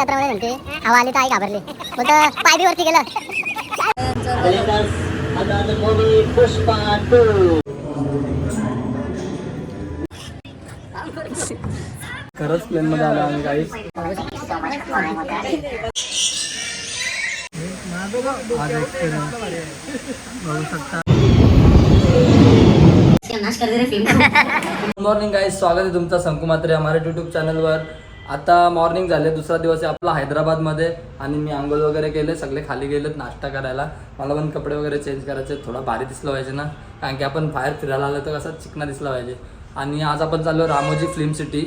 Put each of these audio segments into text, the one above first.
यात्रामध्ये म्हणते हवा आली तर आई घाबरली बोलतं पाय बी वरती गेलं. पुष्पा 2 खरंच प्लेन मध्ये आलो आम्ही काही बघू शकता. गुड मॉर्निंग गाईज, स्वागत आहे तुमचं संकू मात्रे हमारे यूट्यूब चॅनलवर. आता मॉर्निंग झाले, दुसरा दिवस आहे आपला हैदराबादमध्ये आणि मी आंघोळ वगैरे केले, सगळे खाली गेलेत नाश्ता करायला. मला पण कपडे वगैरे चेंज करायचे, थोडा भारी दिसलं पाहिजे ना, कारण की आपण बाहेर फिरायला आलो तर कसं चिकना दिसला पाहिजे. आणि आज आपण चाललो रामोजी फिल्म सिटी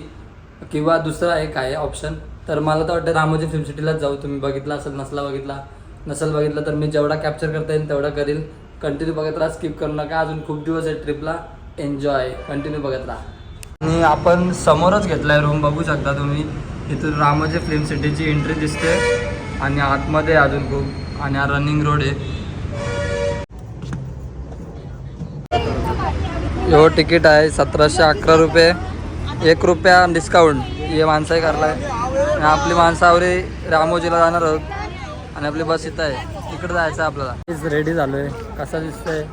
किंवा दुसरा एक आहे ऑप्शन, तर मला तर वाटतं रामोजी फिल्म सिटीलाच जाऊ. तुम्ही बघितला असेल, नसेल बघितला तर मी जेवढा कॅप्चर करता येईल तेवढा करील. कंटिन्यू बघत राहा, स्किप करू नका. अजून खूप दिवस आहे ट्रिपला, एन्जॉय कंटिन्यू बघत राहा. आणि आपण समोरच घेतला आहे रूम, बघू शकता तुम्ही. इथून रामोजी फिल्म सिटीची एंट्री दिसते आणि आतमध्ये अजून खूप, आणि हा रनिंग रोड आहे. हो तिकीट आहे 1711 रुपये, 1 रुपया डिस्काउंट. हे माणसाही करलाय आणि आपली माणसावरी रामोजीला जाणार आहोत आणि आपली बस इथं आहे, तिकडे जायचं आहे आपल्याला. रेडी झालो आहे, कसा दिसतंय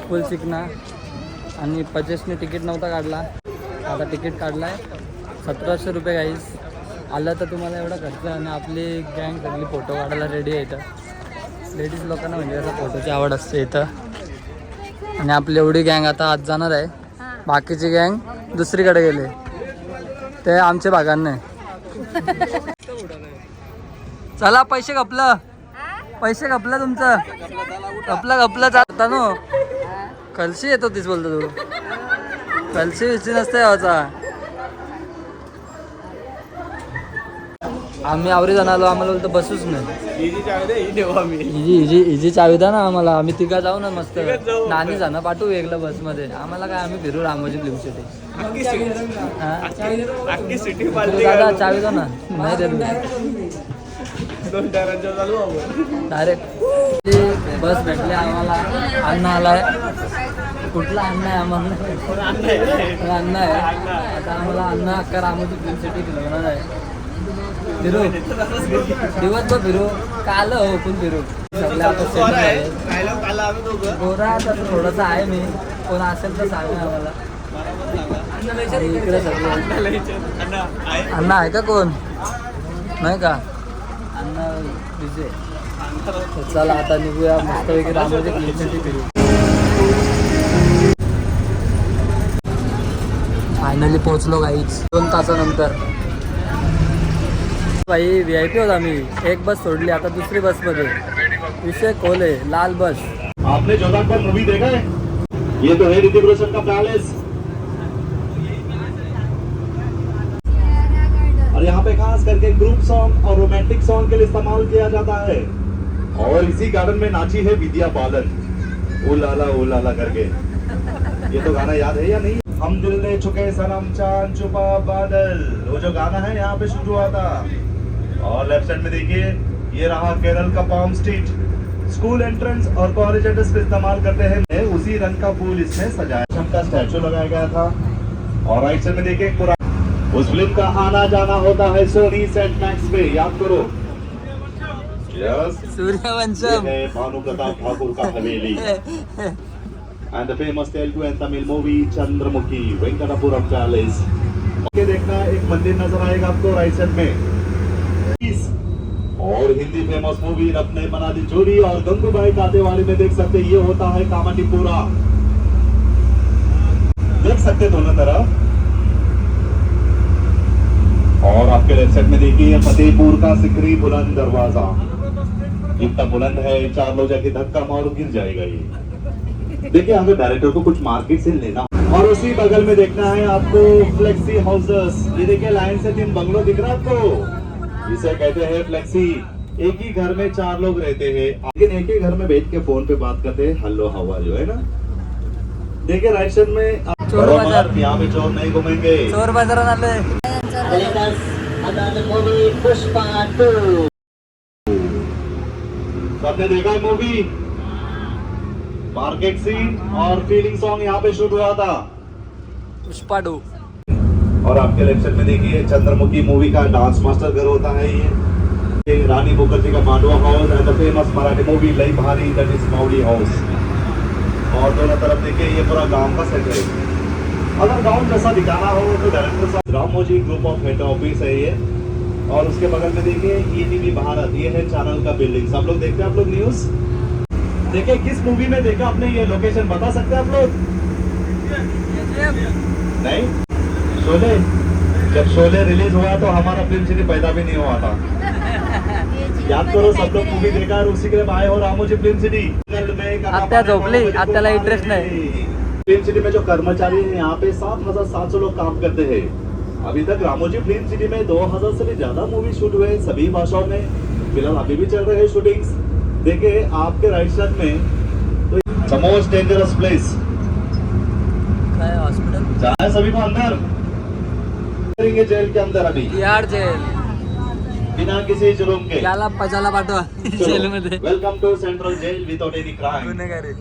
फुल चिकना. आणि पजेसने तिकीट नव्हता काढला, आता तिकीट काढला आहे 1700 रुपये. गाईज आलं तर तुम्हाला एवढा खर्च. आणि आपली गँग सगळी फोटो काढायला रेडी आहे इथं. लेडीज लोकांना म्हणजे असं फोटोची आवड असते इथं. आणि आपली एवढी गँग आता आज जाणार आहे, बाकीची गँग दुसरीकडे गेले, ते आमच्या भागांना. चला पैसे खपलं तुमचं, खपलं जाता नो. कलशी येतो तीच बोलतो तू, कलशी विची नसते याचा. आम्ही आवरी जण आलो, आम्हाला बोलतो बसूच नाही. इजी चावी द्या ना आम्हाला, आम्ही तिघा जाऊ ना मस्त. नानी जाणं पाठवू वेगळं बसमध्ये, आम्हाला काय आम्ही फिरू रामोजी फिल्म सिटी. दादा चावी द्या ना, नाही देत डायरेक्ट. बस भेटली आम्हाला, अण्णा आलाय. कुठला अण्णा आहे आम्हाला? अण्णा आहे. आता आम्हाला अण्णा अक्का रामोजी फिल्म सिटी फिरवणार आहे. फिरू दिवसभर फिरू, काल हो पण फिरू सगळे. आता गोरा आता थोडासा आहे मी, कोण असेल तर सांगा आम्हाला. इकडे सगळे अण्णा आहे का, कोण नाही का? अण्णा विजय. चला आता निघूया मस्तपैकी रामोजी फिल्म सिटी फिरू. फायनली पोहोचलो गाईच 2 तासानंतर. भाई VIP होता आम्ही, एक बस सोडली, आता दुसरी बसमध्ये. विषय खोल आहे, लाल बस. आपने जोधार पर मूवी देखा है? ये तो है ऋतिक रोशन का पैलेस. और यहाँ पे खास करके ग्रुप सॉन्ग और रोमांटिक सॉन्ग के लिए इस्तेमाल किया जाता है. और इसी गार्डन में नाची है विद्या बालन, ओ लाला करके. ये तो गाना याद है या नहीं? हम दिल ले चुके सनम चांद छुपा बादल, वो जो गाना है यहाँ पे शुरू हुआ था. और लेफ्ट साइड में देखिए, ये रहा केरल का पाम स्ट्रीट. स्कूल एंट्रेंस और कॉलेज एंट्रेंस पे इस्तेमाल करते हैं, उसी रंग का फूल इसमें सजाया का स्टैचू लगाया गया था. और राइट साइड में देखिए पूरा उस फिल्म का आना जाना होता है सोनी सेट मैक्स पे, याद करो. यस, सूर्यवंशम, भानु प्रताप ठाकुर का हवेली. And the famous Telugu and Tamil movie Chandramukhi, Venkatapuram palace. के देखना एक मंदिर नजर आएगा आपको राइट साइड में. और हिंदी फेमस मूवी अपने बना दी चोरी और गंगूबाई कांतेवाली में देख सकते, ये होता है कामाटीपुरा. देख सकते दोनों तरफ. और आपके लेफ्ट साइड में देखिए फतेहपुर का सिकरी बुलंद दरवाजा. इतना बुलंद है, 4 लोग जाके धक्का मारो गिर जाएगा ये. देखिए हमें डायरेक्टर को कुछ मार्केट से लेना. और उसी बगल में देखना है आपको फ्लेक्सी हाउसेस. ये देखिए लाइन से 3 बंगलो दिख रहा है आपको, इसे कहते हैं फ्लेक्सी. एक ही घर में 4 लोग रहते हैं, लेकिन एक ही घर में बैठ के फोन पे बात करते हैं, हेलो हाउ आर यू, है ना. देखिए राइट साइड में चोर बाजार, यहाँ पे चोर नहीं घूमेंगे. चोर बाजारात आलोय. पुष्पा 2 आपने देखा है मूवी? मार्केट सीन और फीलिंग सॉन्ग यहाँ पे शूट हुआ था. पुष्पा 2. और आपके लेफ्ट साइड में देखिए चंद्रमुखी मूवी का डांस मास्टर घर होता है ये. रानी मुखर्जी का Mandwa house end the famous Marathi movie लई भारी दैट इज मावडी हाउस। और दोनों तरफ देखिए ये पूरा गांव का सेट है। अगर गांव जैसा दिखाना हो तो डायरेक्टर साहब Ramoji group of head office है ये। और उसके बगल में देखिए ईटीवी भारत, ये है चैनल का बिल्डिंग। सब लोग देखते हैं आप लोग न्यूज। देखिए किस मूवी में देखा आपने, ये लोकेशन बता सकते हैं आप लोग? नहीं, शोले। जब शोले रिलीज हुआ तो हमारा फिल्म सिटी पैदा भी नहीं हुआ था। याद करो, सब लोग मूवी देखा और उसी के लिए आए हो रामोजी फिल्म सिटी। आत्या झोपली, आत्याला इंटरेस्ट नाही। फिल्म सिटी में जो कर्मचारी हैं यहाँ पे 7,700 लोग काम करते हैं। अभी तक रामोजी फिल्म सिटी में 2000 से भी ज्यादा मूवी शूट हुए सभी भाषाओं में। फिलहाल अभी भी चल रहे हैं शूटिंग्स। देखिए आपके राइट साइड में the most dangerous place hospital जाए सभी को अंदर करेंगे जेल के अंदर अभी यार जेल बिना किसी जुर्म के। त्याला पजाला पाठवा जेल मध्ये। Welcome to central jail without any crime. गुन्हेगारी।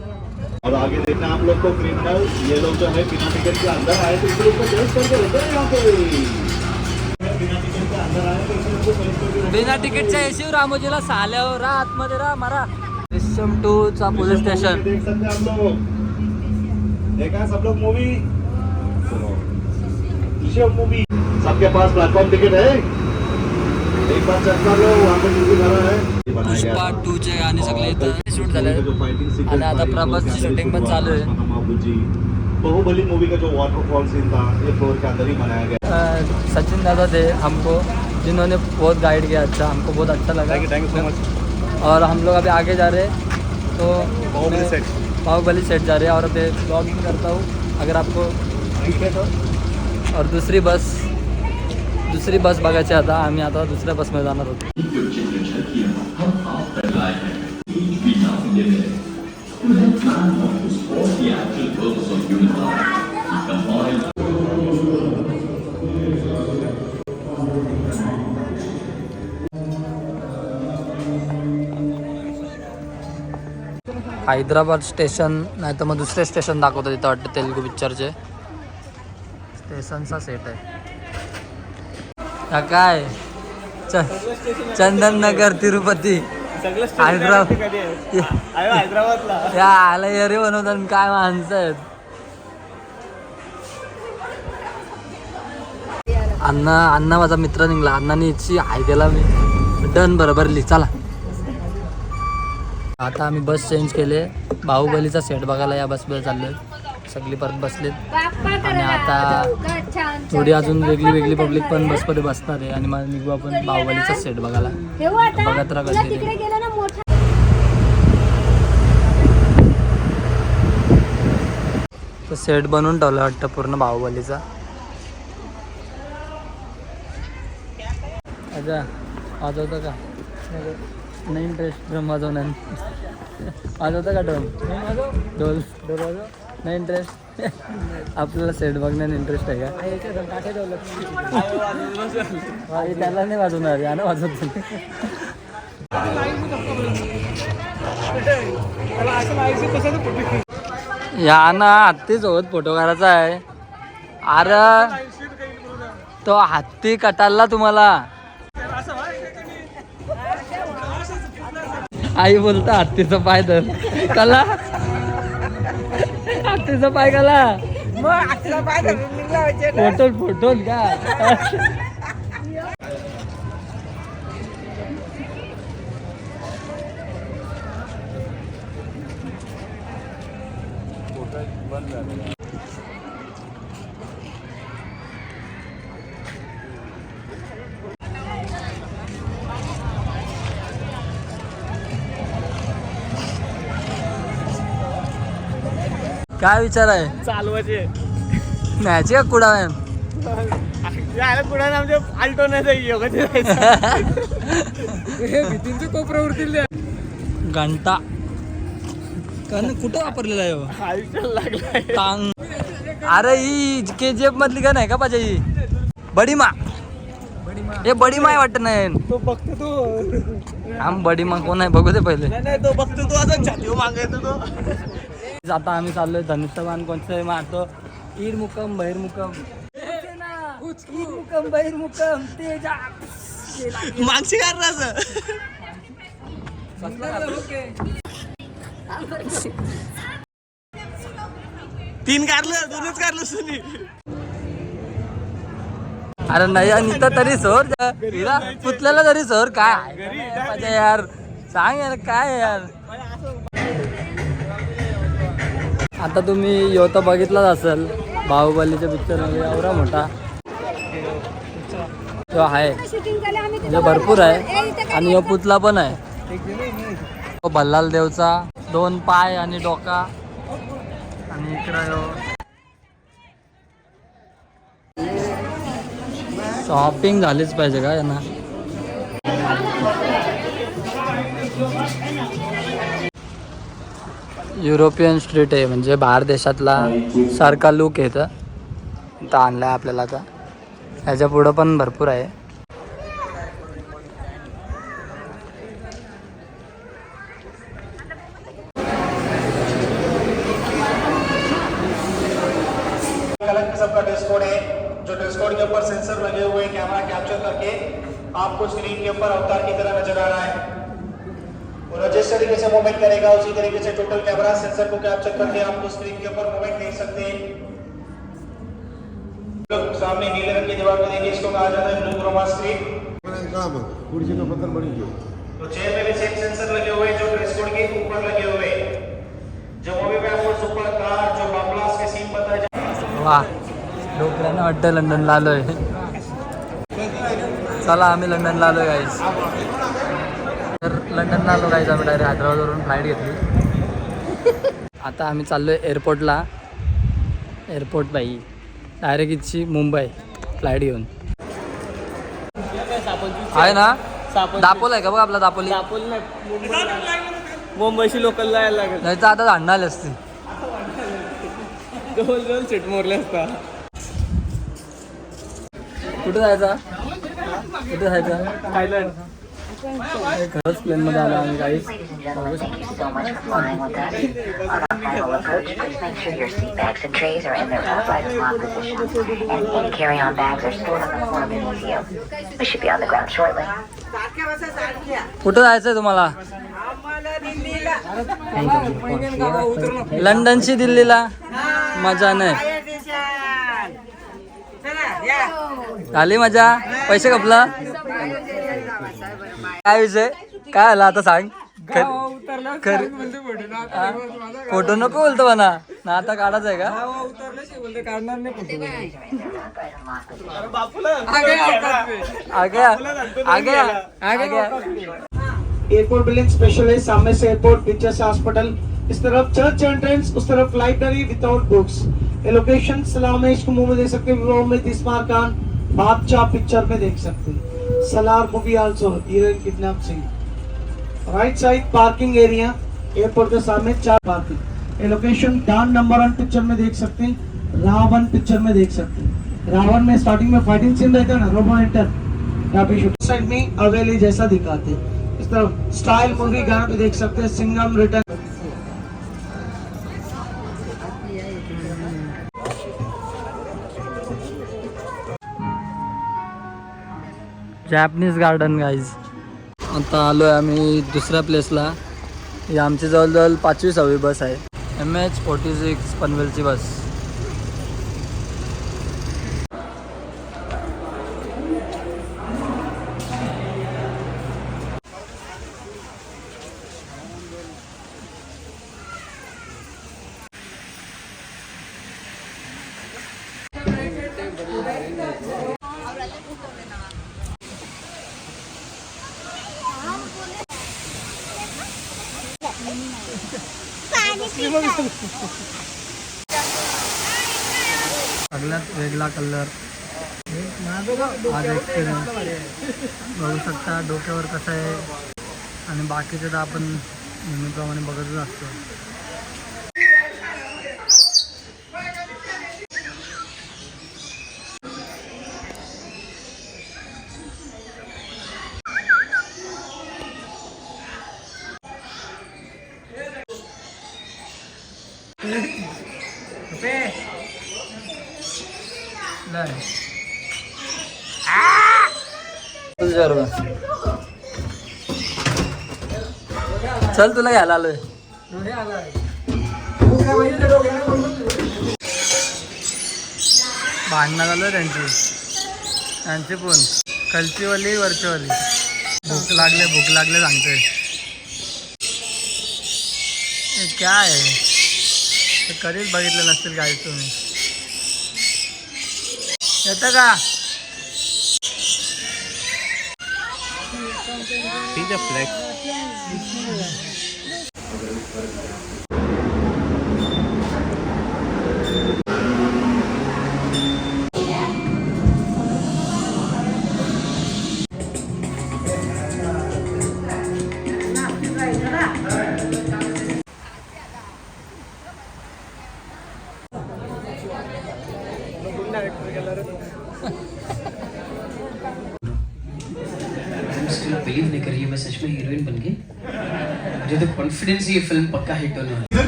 और आगे देखना आप लोग को क्रिमिनल, ये लोग जो है बिना टिकट के अंदर आए तो इस लोग को टेस्ट करके रहते हैं यहाँ पे। बिना टिकट के अंदर आए तो इस लोग को टेस्ट करके बिना तिकीटच्या एसी रामोजीला साल्यावर राहा आतमध्ये राहा मारा। दृश्यम 2 चा पोलीस स्टेशन। देख सकते हैं आप लोग, देखा सब लोग मूवी। दृश्यम मूवी। सबके पास प्लेटफॉर्म टिकट है? एक बार चेक कर लो, वहाँ पे टीवी भरा है। पुष्पा 2 चे गाणे सगळे इथं शूट झाले आणि आता प्रभासची शूटिंग पण चालू आहे। बाहुबली मूवी का जो वाटरफॉल सीन था ये फ्लोर के अंदर ही बनाया गया। सचिन दादा थे हमको, जिन्होंने बहुत गाइड किया। अच्छा, हमको बहुत अच्छा लगा। Thank you so much. और हम लोग अभी आगे जा रहे हैं तो बाहुबली सेट जा रहे हैं और अभी ब्लॉग भी करता हूँ अगर आपको ठीक है तो। और दूसरी बस बघायची आता आम्ही आता दुसऱ्या बसमध्ये जाणार होतो। हैदराबाद स्टेशन नाही तर मग दुसरे स्टेशन दाखवतो तिथं वाटतं तेलुगू पिक्चरचे। स्टेशनचा सेट आहे हा काय चंदन नगर तिरुपती हैदराबादला या आला एरी बनवतात काय माणसं आहेत। अण्णा माझा मित्र निघला, अण्णाने इच्छी आहे त्याला मी डन बरोबर लिही चला। आता आम्ही बस चेंज केले, बाहुबलीचा सेट बघायला या बसमध्ये चाललोय। सगळी परत बसलेत आणि आता थोडी अजून वेगळी पब्लिक पण बसमध्ये बसणार आहे आणि मग निघू आपण बाहुबलीचा सेट बघायला। बघत राहा कधी तो सेट बनवून ठेवला वाटतं पूर्ण बाहुबलीचा। अच्छा वाजवतं का? नाही इंटरेस्ट ड्रम वाजवणार। वाजवतं का ड्रम? ढोल वाजव नाही इंटरेस्ट। आपल्याला सेट बघण्यात इंटरेस्ट आहे का? त्याला नाही वाजवणार यानं वाजवत। यानं हत्तीसोबत फोटो काढायचा आहे। अरे तो हत्ती कटाळला तुम्हाला। आई बोलता हत्तीचा पाय धर कला, हत्तीचा पाय कला फोटो का? काय विचार आहे? चालवायचे मॅच का कुडा कुणा आमच्या आलटो नाही भीतींचे कोपऱ्यावरती घंटा कुठं वापरलेला आहे आयुष्याला लागलाय टांग। अरे ही KGF मधली का नाही का पाहिजे ही बडी मा? हे बडी माय वाटत नाही तो बघतो तो आम बडी मा कोण आहे बघू दे पहिले। नाही तो बघतो तो आता छाती मागायचो तो। आता आम्ही चाललोय धनुष्यबाण कोणतं मारतो। ईर मुकम बहिर्मुकम बहिर्मुकम तेजा मागची करणार तीन कारलं दोनच कारलं सुनी. अरे नाही इथं तरी सोर हिला पुतल्याला तरी सोर काय मजा यार. सांग यार काय यार. आता तुम्ही यो तर बघितलाच असेल बाहुबलीच्या पिक्चरमध्ये एवढा मोठा तो आहे म्हणजे भरपूर आहे. आणि यो पुतला पण आहे तो भल्लाल देवचा 2 पाय आणि डोका. आणि इकडं यो शॉपिंग झालीच पाहिजे का यांना. युरोपियन स्ट्रीट आहे म्हणजे बाहेर देशातला सारखा लुक येतं. इथं आणलाय आपल्याला आता. ह्याच्या पुढं पण भरपूर आहे. अलग किस्म का ड्रेस कोड है जो ड्रेस कोड के ऊपर सेंसर लगे हुए हैं. कैमरा कैप्चर करके आपको स्क्रीन के ऊपर अवतार की तरह नजर आ रहा है. और जिस तरीके से मूवमेंट करेगा उसी तरीके से टोटल कैमरा सेंसर को कैप्चर करके आपको स्क्रीन के ऊपर मूवमेंट देख सकते हैं. सामने नीले रंग की दीवार पे देखिए इसको कहा जाता है ब्लू क्रोमा स्क्रीन. तो चेयर में भी सेम सेंसर लगे हुए हैं जो ड्रेस कोड के ऊपर लगे हुए हैं. जो मूवी में आपको सुपर कार जो बमब्लास्ट के सीन बताए. वा डोक्यानं वाटतं लंडनला आलोय. चला आम्ही लंडनला आलोय गाईस. तर लंडनला आलो गाईस आम्ही डायरेक्ट हैदराबादवरून फ्लाईट घेतली. आता आम्ही चाललोय एअरपोर्टला. एअरपोर्ट बाई डायरेक्ट इथची मुंबई फ्लाईट घेऊन आहे ना. दापोला आहे का बघ आपला दापोली. मुंबईशी लोकलला यायला लागेल. नाही तर आता झाडणं आली असती. दोन सीट मोरले असता. कुठे जायचा कुठे जायचं. थायलंड. खरंच प्लेनमध्ये आलो आम्ही गाईस. Gentlemen, thank you so much for flying with us. On our final approach, please make sure your seat bags and trays are in their upright slot position, and any carry-on bags are stored on the floor beneath you. We should be on the ground shortly. कुठं जायचंय तुम्हाला. लंडनची दिल्लीला मजा नाही. झाली मजा. पैसे कपला काय विषय काय आला आता सांग. फोटो नको बोलतो म्हणा ना. आता काढायचं आहे का. काढणार नाही. Airport billing specialist. सामने से एयरपोर्ट पीछे से हॉस्पिटल. इस तरफ चर्च एंट्रेंस उस तरफ लाइब्रेरी विदाउट बुक्स. ये लोकेशन सलाम है. इसको मुंह में देख सकते हैं. विवाह में तिस्मार खान बादशाह पिक्चर में देख सकते हैं. Salaar movie also heroine kidnap scene. Right side parking area. Airport के सामने 4 पार्किंग. ये लोकेशन डान नंबर 1 पिक्चर में देख सकते हैं. रावण पिक्चर में देख सकते हैं. रावण में स्टार्टिंग में फाइटिंग सीन रहता है ना रोबो एंटर. यहाँ पे शूटिंग साइड में हवेली जैसा दिखाते हैं. इस तरफ स्टाइल मूवी गाना भी देख सकते हैं. Singam return. Japanese garden guys. आता आलो आहे आम्ही दुसऱ्या प्लेसला. ही आमची जवळजवळ 5वी-6वी बस आहे. MH46 पनवेलची बस. सगळ्यात वेगळा कलर. आज एक्सपिरियन्स बघू शकता डोक्यावर कसं आहे. आणि बाकीचे तर आपण नेहमीप्रमाणे बघतच असतो. तुझ्याबरोबर. चल तुला घ्यायला आलोय. भांडणं झालं त्यांची पण खालचीवाली वरचीवाली. भूक लागले सांगते. हे काय आहे? ते कधीच बघितलं नसतील काय तुम्ही. येतं का? ठीक आहे फ्लॅग. बिलीव नहीं करिए मैं सच में हीरोइन बन गई. मुझे तो कॉन्फिडेंस है ये फिल्म पक्का हिट होने वाली. इधर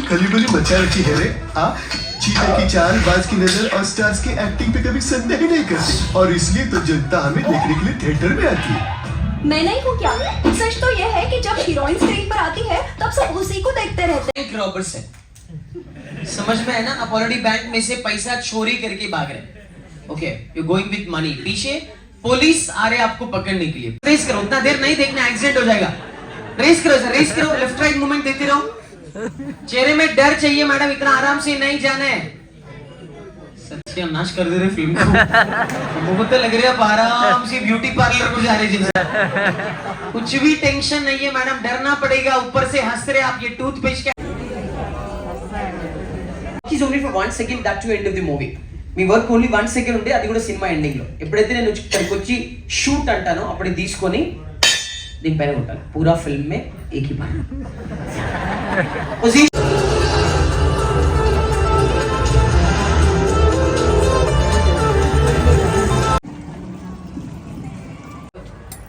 कलीबली मचा रखी है रे. हाँ, चीते की चाल, बाज की नजर और स्टार्स की एक्टिंग पे कभी संदेह ही नहीं करते और इसलिए तो जनता हमें देखने के लिए थिएटर में आती है. मैं नहीं हूँ क्या? सच तो यह है कि जब हीरोइन स्क्रीन पर आती है तब सब उसी को देखते रहते एक रॉबर्स है, समझ में है ना. अपॉलॉजी बैंक में से पैसा चोरी करके भाग रहे. ओके, यू गोइंग विद मनी. पीछे पुलिस आ रहे आपको पकड़ने के लिए. रेस करो, उतना देर नहीं देखना, एक्सीडेंट हो जाएगा. रेस करो सर, रेस करो. लेफ्ट राइट मूवमेंट देते रहो. चेहरे में डर चाहिए मैडम, इतना आराम से नहीं जाना है. सत्यानाश कर दे रहे फिल्म को. मुझे तो लग रहा है आराम से ब्यूटी पार्लर को जा रहे जैसे. कुछ भी टेंशन नहीं है मैडम, डरना पड़ेगा. ऊपर से हंस रहे आप. ये टूथपेस्ट क्या is only for 1 second, that to end of the movie. Me work only 1 second ఉంటే అది కూడా సినిమా ఎండింగ్ లో. ఎప్పుడైతే నేను ఇక్కడికి వచ్చి షూట్ అంటానో అప్పుడే తీసుకొని దీనిపైన ఉంటాను. పూరా ఫిల్మ్ మే ఏక్ హీ బార్.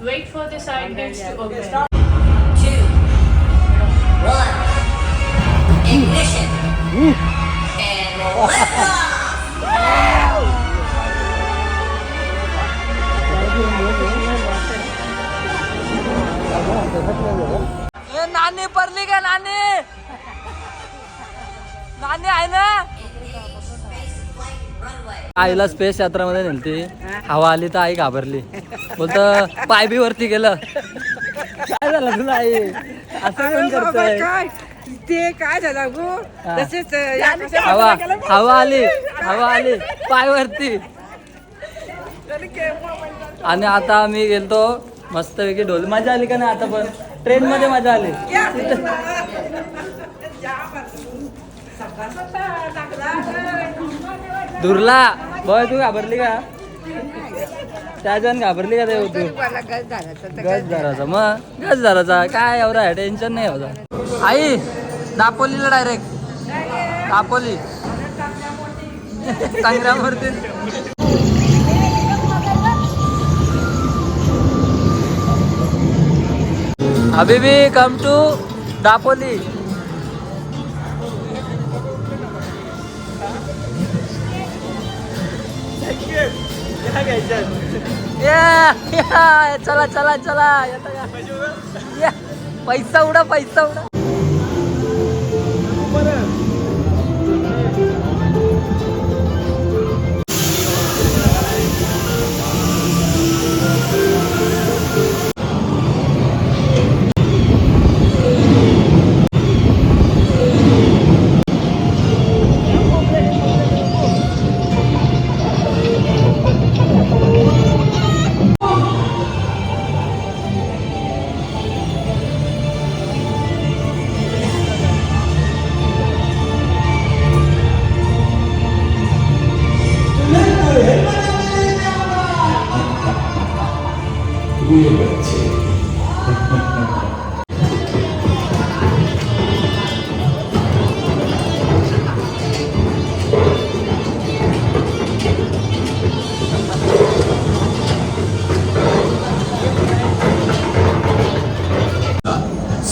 Wait for the silence to open. 2, 1. Ignition. And lift off. नानी पडली का? नानी आहे ना. आईला स्पेस यात्रामध्ये नेलती. हवा आली तर आई घाबरली. बोलत पाय बी वरती गेलं. काय झालं तुला आई? असं कोण करतोय? ते काय झालं गो? तसेच हवा आली पाय वरती. आणि आता आम्ही गेलतो मस्तपैकी ढोल. मजा आली का नाही? आता पण ट्रेन मध्ये मजा आली. दुर्ला बॉय, तू घाबरली का? त्याच्यानं घाबरली का? ते तू गज धराचा. मग गज धराचा काय एवढा टेन्शन नाही होता. आई दापोलीला डायरेक्ट. दापोली संग्रामवरती. अभी भी कम टू दापोली. चला चला चला. पैसा उडा.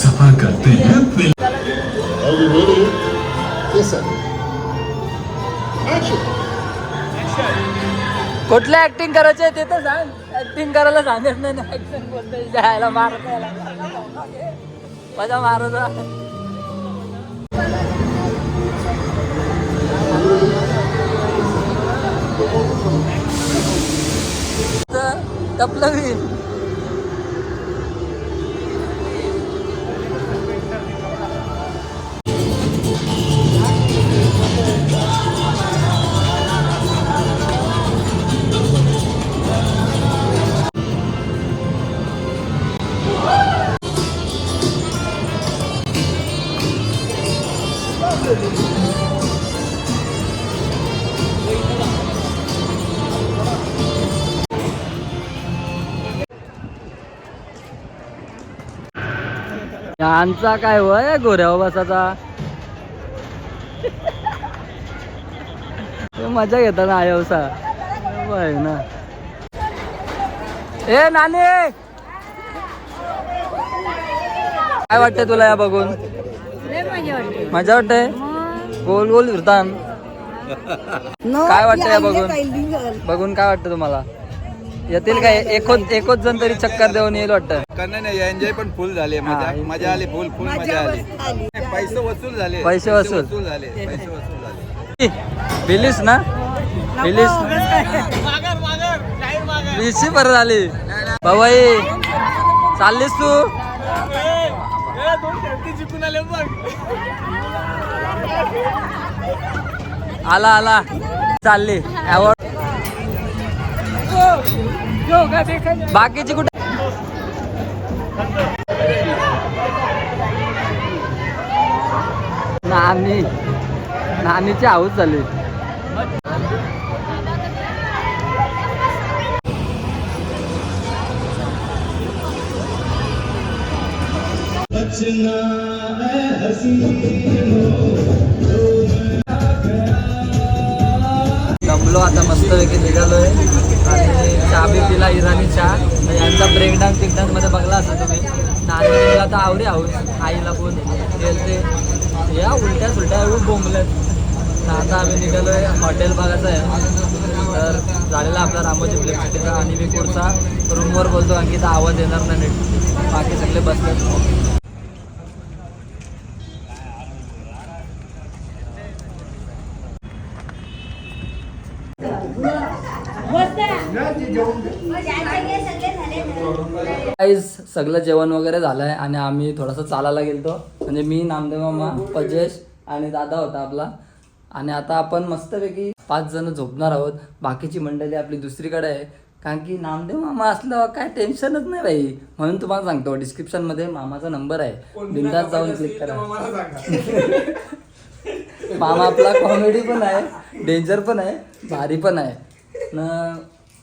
सफा करते हैं. कुठल्या ऍक्टिंग करायचे ते तर सांग. ऍक्टिंग करायला सांगत नाही ना, ऍक्शन बोलतोय जायला मारत माझा मारत टपलं मी. यांचा काय वय गोऱ्यावर बसाचा मजा घेता ना आयवसा वय ना. ए नानी काय वाटतंय तुला या बघून? मजा वाटतंय. गोल गोल फिरतान काय वाटतंय या बघून काय वाटतं तुम्हाला? येतील काय एकच जण तरी चक्कर देऊन येईल वाटतं? नाही एन्जॉय पण फुल झाले, मजा आली, फुल मजा आली. पैसे वसूल झाले. बिलीस ना बिलीस बिशी परत आली बाबाई. चाललीस तू? आला चालली. बाकीची कुठे? नानीची हाऊस झाली. जमलो आता मस्तपैकी निघालोय आणि चहा बी पिला इराणी चहा. यांचा ब्रेक डान्स मध्ये बघला असं तुम्ही. नानीला तर आवडी आईला पण गेलते या उलट्या सुलट्या एवढं बोंबल्यात. आता आम्ही निघालोय हॉटेल बघायचं आहे. तर झालेला आपला रामोजी फिल्म सिटीचा आणि मी पुढचा रूमवर बोलतो कारण की इथं आवाज येणार नाही नीट. बाकी सगळे बसतात. सगळं जेवण वगैरे झालंय आणि आम्ही थोडंसं चालायला गेलतो. म्हणजे मी, नामदेव मामा, पजेश आणि दादा होता आपला. आणि आता आपण मस्तपैकी 5 जण झोपणार आहोत. बाकीची मंडळी आपली दुसरीकडे आहे कारण की नामदेव मामा असल्यावर काय टेन्शनच नाही भाई. म्हणून तुम्हाला सांगतो डिस्क्रिप्शन मध्ये मामाचा नंबर आहे, बिंदास जाऊन क्लिक करा. मामा आपला कॉमेडी पण आहे, डेंजर पण आहे, भारी पण आहे ना.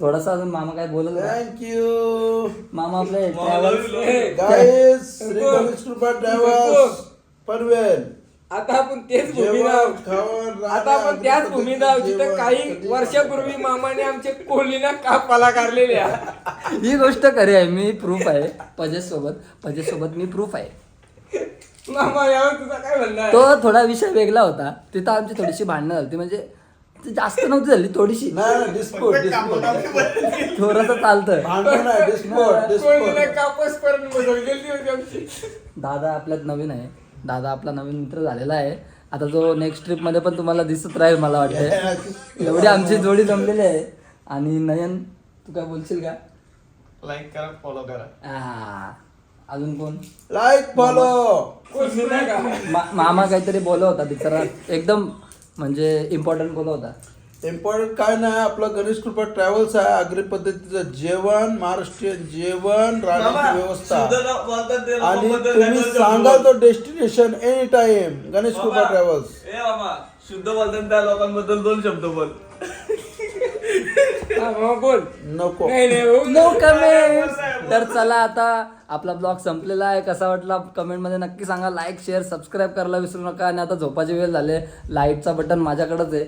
थोडासा अजून मामा काय बोलत? थँक्यू मामा आपले पनवेल. आता आपण तेच त्याच भूमीत आहोत जिथं काही वर्षापूर्वी मामाने आमचे कोहलीला कापाला काढलेल्या. ही गोष्ट खरी आहे. मी प्रूफ आहे. पजेश सोबत मी प्रूफ आहे. मामा यावर तुझा काय म्हणणं आहे? तो थोडा विषय वेगळा होता. तिथं आमची थोडीशी भांडणं झाली. म्हणजे ती जास्त नव्हती झाली, थोडीशी. थोडस चालतं. कोहलीला कापस पर्यंत गेली होती आमची. दादा आपल्यात नवीन आहे. दादा आपला नवीन मित्र झालेला आहे. आता जो नेक्स्ट ट्रिप मध्ये पण तुम्हाला दिसत राहील मला वाटतंय. एवढी आमची जोडी जमलेली आहे. आणि नयन तू काय बोलशील का? लाईक करा, फॉलो करा. अजून कोण? Like follow. मामा काहीतरी बोलत होता बिचारा, एकदम म्हणजे इम्पॉर्टंट बोलत होता. इम्पॉर्टंट काय नाही, आपलं गणेश कृपा ट्रॅव्हल्स आहे. आगरी पद्धतीचं जेवण, महाराष्ट्रीयन जेवण, राहण्याची व्यवस्था. आणि तुम्ही सांगाल तो डेस्टिनेशन एनी टाइम गणेश कृपा ट्रॅव्हल्स. शुद्ध बोलतात त्या लोकांबद्दल 2 शब्द बोल. बोल नको. No comment. तर चला आता आपला ब्लॉग संपलेला आहे. कसा वाटला कमेंट मध्ये नक्की सांगा. लाईक, शेअर, सबस्क्राईब करायला विसरू नका. आणि आता झोपाची वेळ झाले. लाईटचा बटन माझ्याकडेच आहे.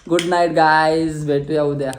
गुड नाईट गाईज, भेटूया उद्या.